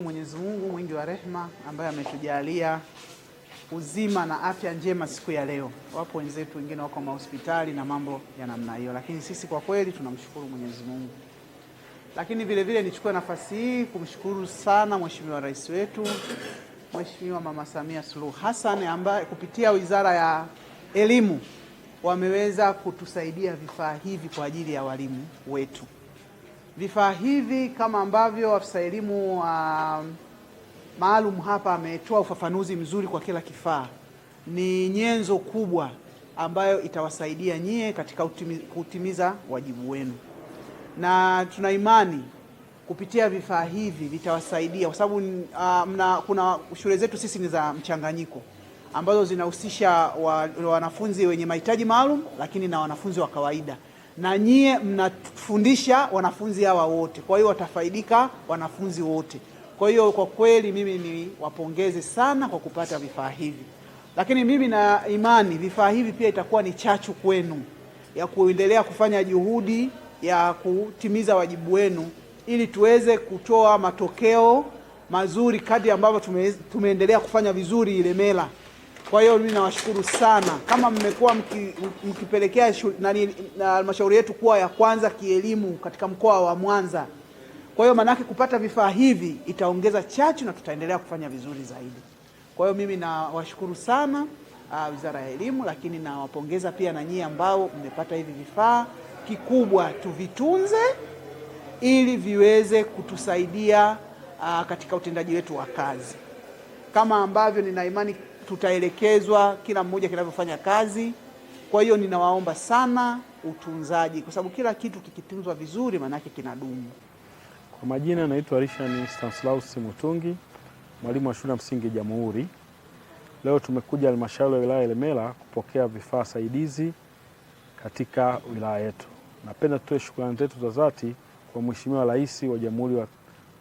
Mwenyezi Mungu mwingi wa rehema ambaye ametujalia uzima na afya njema siku ya leo. Wapo wenzetu wengine wako mahospitali na mambo ya namna hiyo, lakini sisi kwa kweli tunamshukuru Mwenyezi Mungu. Lakini vile vile nichukue nafasi hii kumshukuru sana Mheshimiwa Rais wetu, Mheshimiwa Mama Samia Suluhu Hassan, ambaye kupitia Wizara ya Elimu wameweza kutusaidia vifaa hivi kwa ajili ya walimu wetu. Vifaa hivi kama ambavyo afisa elimu maalum hapa ametoa ufafanuzi mzuri kwa kila kifaa, ni nyenzo kubwa ambayo itawasaidia nyie katika kutimiza wajibu wenu, na tuna imani kupitia vifaa hivi vitawasaidia, kwa sababu kuna shule zetu sisi ni za mchanganyiko ambazo zinahusisha wanafunzi wenye mahitaji maalum lakini na wanafunzi wa kawaida, na nyie mnafundisha wanafunzi hawa wote, kwa hiyo watafaidika wanafunzi wote. Kwa hiyo kwa kweli mimi ni wapongeze sana kwa kupata vifaa hivi, lakini mimi na imani vifaa hivi pia itakuwa ni chachu kwenu ya kuendelea kufanya juhudi ya kutimiza wajibu wenu ili tuweze kutoa matokeo mazuri kadri ambavyo tumeendelea kufanya vizuri Ilemela. Kwa hiyo mimi nawashukuru sana kama mmekuwa mkipelekea na halmashauri yetu kuwa ya kwanza kielimu katika mkoa wa Mwanza. Kwa hiyo manake kupata vifaa hivi itaongeza chachu na tutaendelea kufanya vizuri zaidi. Kwa hiyo mimi nawashukuru sana Wizara ya Elimu, lakini nawapongeza pia na nyie ambao mmepata hivi vifaa. Kikubwa tuvitunze ili viweze kutusaidia katika utendaji wetu wa kazi, kama ambavyo nina imani tutaelekezwa kila mmoja kinavyofanya kazi. Kwa hiyo ninawaomba sana utunzaji, kwa sababu kila kitu kikitunzwa vizuri manake kinadumu. Kwa majina naitwa Rishani Stanislaus Mutungi, mwalimu wa shule ya msingi Jamhuri. Leo tumekuja halmashauri ya wilaya Ilemela kupokea vifaa saidizi katika wilaya yetu. Napenda tutoe shukrani zetu za dhati kwa Mheshimiwa Rais wa Jamhuri ya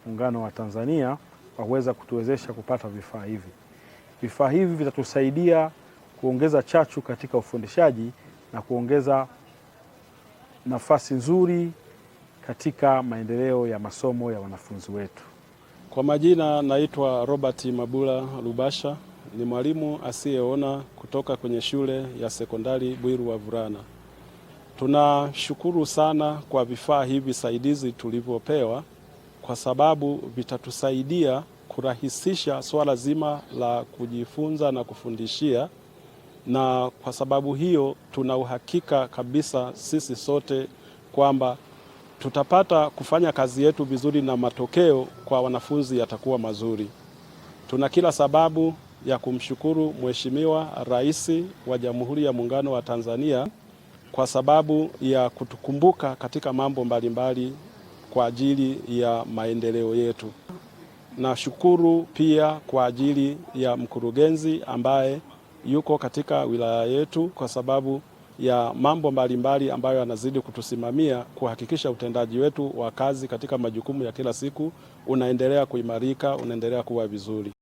Muungano wa Tanzania kwa kuweza kutuwezesha kupata vifaa hivi. Vifaa hivi vitatusaidia kuongeza chachu katika ufundishaji na kuongeza nafasi nzuri katika maendeleo ya masomo ya wanafunzi wetu. Kwa majina naitwa Robert Mabula Lubasha, ni mwalimu asiyeona kutoka kwenye shule ya sekondari Bwiru Wavulana. Tunashukuru sana kwa vifaa hivi saidizi tulivyopewa, kwa sababu vitatusaidia kurahisisha swala zima la kujifunza na kufundishia, na kwa sababu hiyo tuna uhakika kabisa sisi sote kwamba tutapata kufanya kazi yetu vizuri na matokeo kwa wanafunzi yatakuwa mazuri. Tuna kila sababu ya kumshukuru Mheshimiwa Rais wa Jamhuri ya Muungano wa Tanzania kwa sababu ya kutukumbuka katika mambo mbalimbali kwa ajili ya maendeleo yetu. Nashukuru pia kwa ajili ya mkurugenzi ambaye yuko katika wilaya yetu kwa sababu ya mambo mbalimbali ambayo anazidi kutusimamia kuhakikisha utendaji wetu wa kazi katika majukumu ya kila siku unaendelea kuimarika, unaendelea kuwa vizuri.